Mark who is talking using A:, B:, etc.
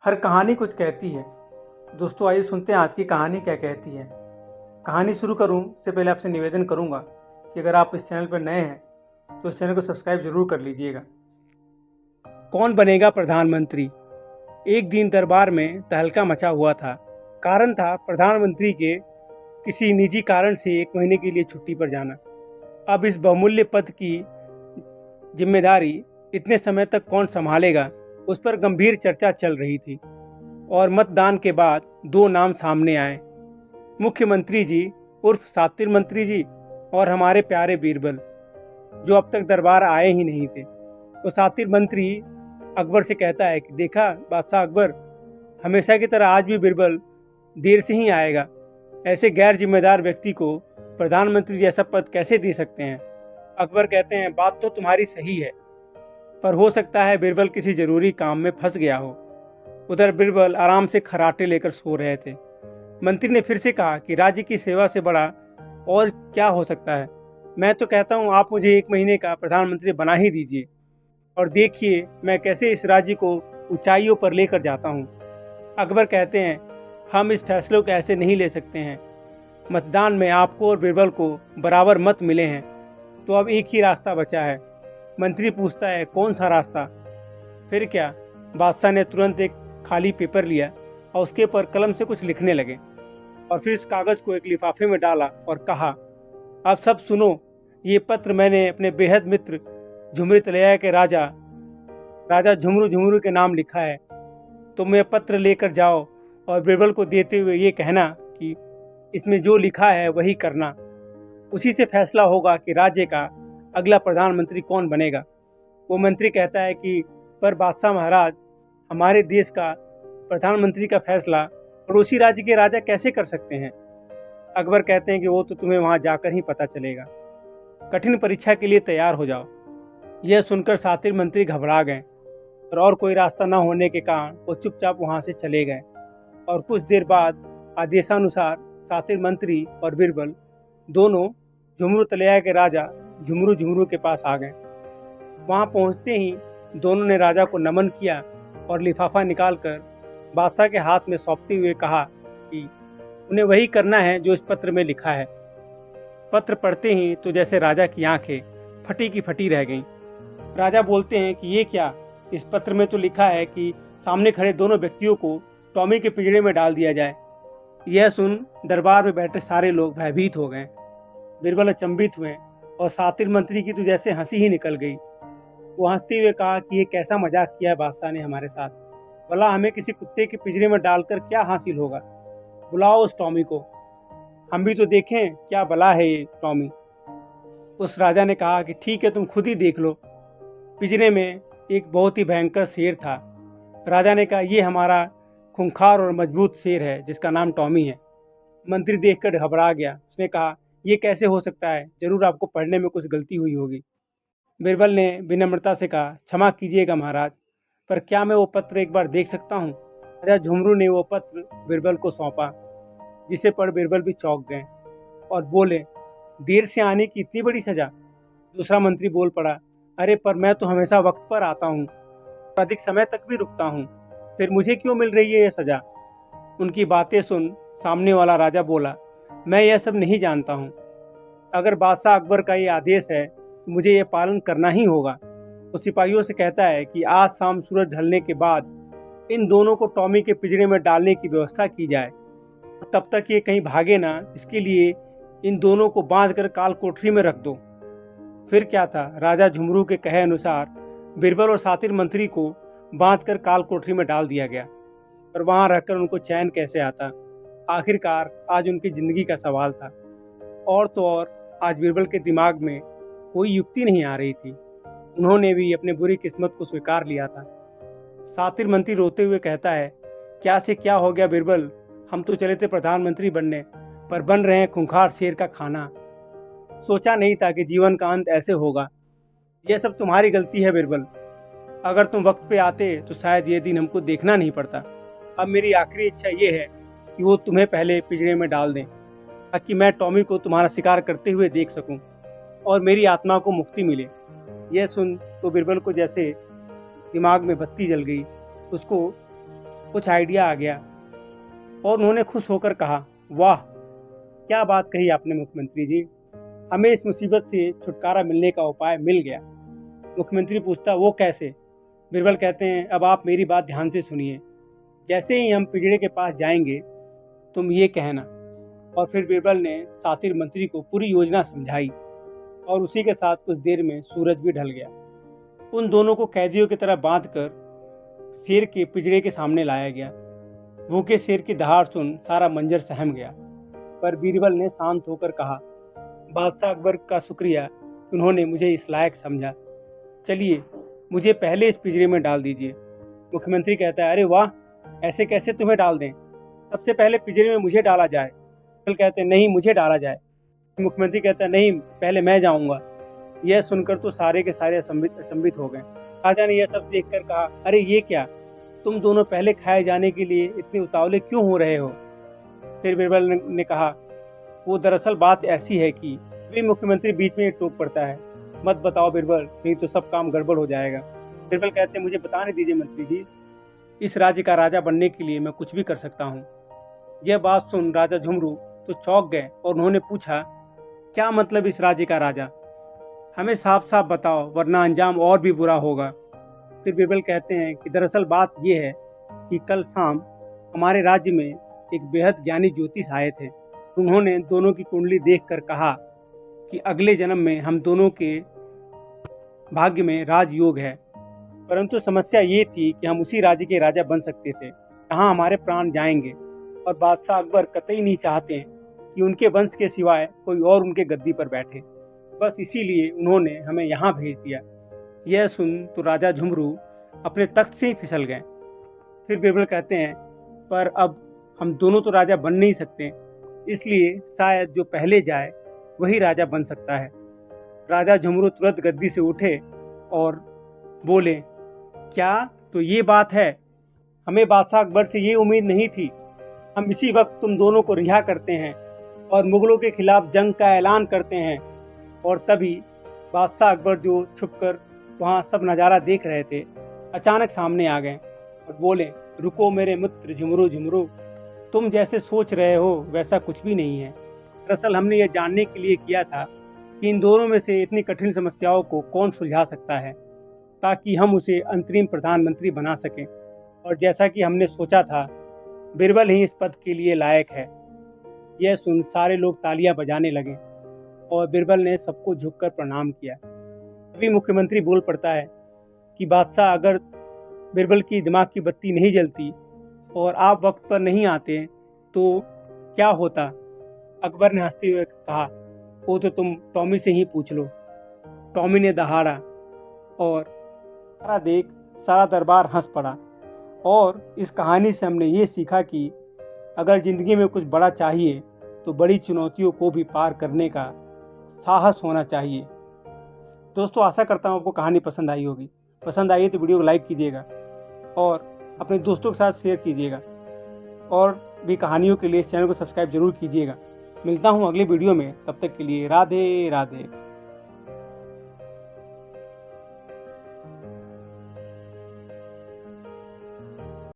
A: हर कहानी कुछ कहती है। दोस्तों आइए सुनते हैं आज की कहानी क्या कहती है। कहानी शुरू करूं से पहले आपसे निवेदन करूंगा कि अगर आप इस चैनल पर नए हैं तो इस चैनल को सब्सक्राइब जरूर कर लीजिएगा। कौन बनेगा प्रधानमंत्री? एक दिन दरबार में तहलका मचा हुआ था। कारण था प्रधानमंत्री के किसी निजी कारण से 1 महीने के लिए छुट्टी पर जाना। अब इस बहुमूल्य पद की जिम्मेदारी इतने समय तक कौन संभालेगा, उस पर गंभीर चर्चा चल रही थी। और मतदान के बाद 2 नाम सामने आए, मुख्यमंत्री जी उर्फ सातिर मंत्री जी और हमारे प्यारे बीरबल, जो अब तक दरबार आए ही नहीं थे। तो सातिर मंत्री अकबर से कहता है कि देखा बादशाह अकबर, हमेशा की तरह आज भी बीरबल देर से ही आएगा। ऐसे गैर जिम्मेदार व्यक्ति को प्रधानमंत्री जैसा पद कैसे दे सकते हैं? अकबर कहते हैं बात तो तुम्हारी सही है, पर हो सकता है बीरबल किसी जरूरी काम में फंस गया हो। उधर बीरबल आराम से खर्राटे लेकर सो रहे थे। मंत्री ने फिर से कहा कि राज्य की सेवा से बड़ा और क्या हो सकता है। मैं तो कहता हूँ आप मुझे 1 महीने का प्रधानमंत्री बना ही दीजिए और देखिए मैं कैसे इस राज्य को ऊंचाइयों पर लेकर जाता हूँ। अकबर कहते हैं हम इस फैसले को ऐसे नहीं ले सकते हैं। मतदान में आपको और बीरबल को बराबर मत मिले हैं, तो अब एक ही रास्ता बचा है। मंत्री पूछता है कौन सा रास्ता? फिर क्या? बादशाह ने तुरंत एक खाली पेपर लिया और उसके पर कलम से कुछ लिखने लगे और फिर इस कागज को एक लिफाफे में डाला और कहा अब सब सुनो, ये पत्र मैंने अपने बेहद मित्र झुमरी तलैया के राजा झुमरू झुमरू के नाम लिखा है। तुम ये पत्र लेकर जाओ और बीरबल को देते हुए ये कहना कि इसमें जो लिखा है वही करना। उसी से फैसला होगा कि राज्य का अगला प्रधानमंत्री कौन बनेगा। वो मंत्री कहता है कि पर बादशाह महाराज, हमारे देश का प्रधानमंत्री का फैसला पड़ोसी राज्य के राजा कैसे कर सकते हैं? अकबर कहते हैं कि वो तो तुम्हें वहां जाकर ही पता चलेगा। कठिन परीक्षा के लिए तैयार हो जाओ। यह सुनकर सातिर मंत्री घबरा गए और कोई रास्ता न होने के कारण वो चुपचाप वहां से चले गए। और कुछ देर बाद आदेशानुसार सातिर मंत्री और बीरबल दोनों झुमरू तलैया के राजा झुमरू झुमरू के पास आ गए। वहां पहुंचते ही दोनों ने राजा को नमन किया और लिफाफा निकालकर बादशाह के हाथ में सौंपते हुए कहा कि उन्हें वही करना है जो इस पत्र में लिखा है। पत्र पढ़ते ही तो जैसे राजा की आंखें फटी की फटी रह गईं। राजा बोलते हैं कि ये क्या? इस पत्र में तो लिखा है कि सामने खड़े दोनों व्यक्तियों को टॉमी के पिंजरे में डाल दिया जाए। यह सुन दरबार में बैठे सारे लोग भयभीत हो गए। बीरबल अचंभित हुए और सातिर मंत्री की तो जैसे हंसी ही निकल गई। वो हंसते हुए कहा कि ये कैसा मजाक किया है बादशाह ने हमारे साथ। भला हमें किसी कुत्ते के पिंजरे में डालकर क्या हासिल होगा? बुलाओ उस टॉमी को, हम भी तो देखें क्या भला है ये टॉमी। उस राजा ने कहा कि ठीक है, तुम खुद ही देख लो। पिंजरे में एक बहुत ही भयंकर शेर था। राजा ने कहा ये हमारा खूंखार और मजबूत शेर है जिसका नाम टॉमी है। मंत्री देखकर घबरा गया। उसने कहा ये कैसे हो सकता है? जरूर आपको पढ़ने में कुछ गलती हुई होगी। बीरबल ने विनम्रता से कहा क्षमा कीजिएगा महाराज, पर क्या मैं वो पत्र एक बार देख सकता हूँ? राजा झुमरू ने वो पत्र बीरबल को सौंपा, जिसे पढ़ बीरबल भी चौंक गए और बोले देर से आने की इतनी बड़ी सजा? दूसरा मंत्री बोल पड़ा अरे पर मैं तो हमेशा वक्त पर आता हूँ, अधिक समय तक भी रुकता हूँ, फिर मुझे क्यों मिल रही है ये सजा? उनकी बातें सुन सामने वाला राजा बोला मैं यह सब नहीं जानता हूँ। अगर बादशाह अकबर का ये आदेश है तो मुझे ये पालन करना ही होगा। वो सिपाहियों से कहता है कि आज शाम सूरज ढलने के बाद इन दोनों को टॉमी के पिंजरे में डालने की व्यवस्था की जाए। तब तक ये कहीं भागे ना, इसके लिए इन दोनों को बांधकर काल कोठरी में रख दो। फिर क्या था, राजा झुमरू के कहे अनुसार बीरबल और सातिर मंत्री को बांधकर काल कोठरी में डाल दिया गया। पर वहां रहकर उनको चैन कैसे आता? आखिरकार आज उनकी जिंदगी का सवाल था। और तो और आज बीरबल के दिमाग में कोई युक्ति नहीं आ रही थी। उन्होंने भी अपनी बुरी किस्मत को स्वीकार लिया था। सातिर मंत्री रोते हुए कहता है क्या से क्या हो गया बीरबल, हम तो चले थे प्रधानमंत्री बनने, पर बन रहे हैं खूंखार शेर का खाना। सोचा नहीं था कि जीवन का अंत ऐसे होगा। यह सब तुम्हारी गलती है बीरबल। अगर तुम वक्त पे आते तो शायद ये दिन हमको देखना नहीं पड़ता। अब मेरी आखिरी इच्छा ये है कि वो तुम्हें पहले पिंजरे में डाल दें, ताकि मैं टॉमी को तुम्हारा शिकार करते हुए देख सकूं और मेरी आत्मा को मुक्ति मिले। यह सुन तो बीरबल को जैसे दिमाग में बत्ती जल गई। उसको कुछ आइडिया आ गया और उन्होंने खुश होकर कहा, वाह क्या बात कही आपने मुख्यमंत्री जी, हमें इस मुसीबत से छुटकारा मिलने का उपाय मिल गया। मुख्यमंत्री पूछता, वो कैसे? बीरबल कहते हैं, अब आप मेरी बात ध्यान से सुनिए। जैसे ही हम पिंजरे के पास जाएंगे तुम ये कहना। और फिर बीरबल ने सातिर मंत्री को पूरी योजना समझाई और उसी के साथ कुछ देर में सूरज भी ढल गया। उन दोनों को कैदियों की तरह बांधकर शेर के पिंजरे के सामने लाया गया। भूखे शेर की दहाड़ सुन सारा मंजर सहम गया, पर बीरबल ने शांत होकर कहा, बादशाह अकबर का शुक्रिया, उन्होंने मुझे इस लायक समझा। चलिए मुझे पहले इस पिंजरे में डाल दीजिए। मुख्यमंत्री कहता है, अरे वाह, ऐसे कैसे तुम्हें डाल दें? सबसे पहले पिंजरे में मुझे डाला जाए। बीरबल कहते हैं, नहीं मुझे डाला जाए। मुख्यमंत्री कहता है, नहीं पहले मैं जाऊंगा। यह सुनकर तो सारे के सारे अचंभित हो गए। राजा ने यह सब देखकर कहा, अरे ये क्या, तुम दोनों पहले खाए जाने के लिए इतने उतावले क्यों हो रहे हो? फिर बीरबल ने कहा, वो दरअसल बात ऐसी है कि भी मुख्यमंत्री बीच में टोक पड़ता है, मत बताओ बीरबल, नहीं तो सब काम गड़बड़ हो जाएगा। बीरबल कहते हैं, मुझे बताने दीजिए मंत्री जी, इस राज्य का राजा बनने के लिए मैं कुछ भी कर सकता हूँ। यह बात सुन राजा झुमरू तो चौंक गए और उन्होंने पूछा, क्या मतलब इस राज्य का राजा? हमें साफ साफ बताओ, वरना अंजाम और भी बुरा होगा। फिर बीरबल कहते हैं कि दरअसल बात यह है कि कल शाम हमारे राज्य में एक बेहद ज्ञानी ज्योतिष आए थे। उन्होंने दोनों की कुंडली देखकर कहा कि अगले जन्म में हम दोनों के भाग्य में राजयोग है। परंतु समस्या ये थी कि हम उसी राज्य के राजा बन सकते थे जहाँ हमारे प्राण जाएंगे, और बादशाह अकबर कतई नहीं चाहते कि उनके वंश के सिवाय कोई और उनके गद्दी पर बैठे। बस इसीलिए उन्होंने हमें यहाँ भेज दिया। यह सुन तो राजा झुमरू अपने तख्त से ही फिसल गए। फिर बीरबल कहते हैं, पर अब हम दोनों तो राजा बन नहीं सकते, इसलिए शायद जो पहले जाए वही राजा बन सकता है। राजा झुमरू तुरंत गद्दी से उठे और बोले, क्या तो ये बात है? हमें बादशाह अकबर से ये उम्मीद नहीं थी। हम इसी वक्त तुम दोनों को रिहा करते हैं और मुगलों के खिलाफ जंग का ऐलान करते हैं। और तभी बादशाह अकबर, जो छुपकर वहाँ सब नज़ारा देख रहे थे, अचानक सामने आ गए और बोले, रुको मेरे मित्र झुमरू झुमरू, तुम जैसे सोच रहे हो वैसा कुछ भी नहीं है। दरअसल हमने यह जानने के लिए किया था कि इन दोनों में से इतनी कठिन समस्याओं को कौन सुलझा सकता है, ताकि हम उसे अंतरिम प्रधानमंत्री बना सकें। और जैसा कि हमने सोचा था, बीरबल ही इस पद के लिए लायक है। यह सुन सारे लोग तालियां बजाने लगे और बीरबल ने सबको झुककर प्रणाम किया। तभी मुख्यमंत्री बोल पड़ता है कि बादशाह, अगर बीरबल की दिमाग की बत्ती नहीं जलती और आप वक्त पर नहीं आते तो क्या होता? अकबर ने हंसते हुए कहा, वो तो तुम टॉमी से ही पूछ लो। टॉमी ने दहाड़ा और सारा देख सारा दरबार हंस पड़ा। और इस कहानी से हमने ये सीखा कि अगर ज़िंदगी में कुछ बड़ा चाहिए तो बड़ी चुनौतियों को भी पार करने का साहस होना चाहिए। दोस्तों, आशा करता हूँ आपको कहानी पसंद आई होगी। पसंद आई तो वीडियो को लाइक कीजिएगा और अपने दोस्तों के साथ शेयर कीजिएगा, और भी कहानियों के लिए इस चैनल को सब्सक्राइब जरूर कीजिएगा। मिलता हूँ अगली वीडियो में, तब तक के लिए राधे राधे।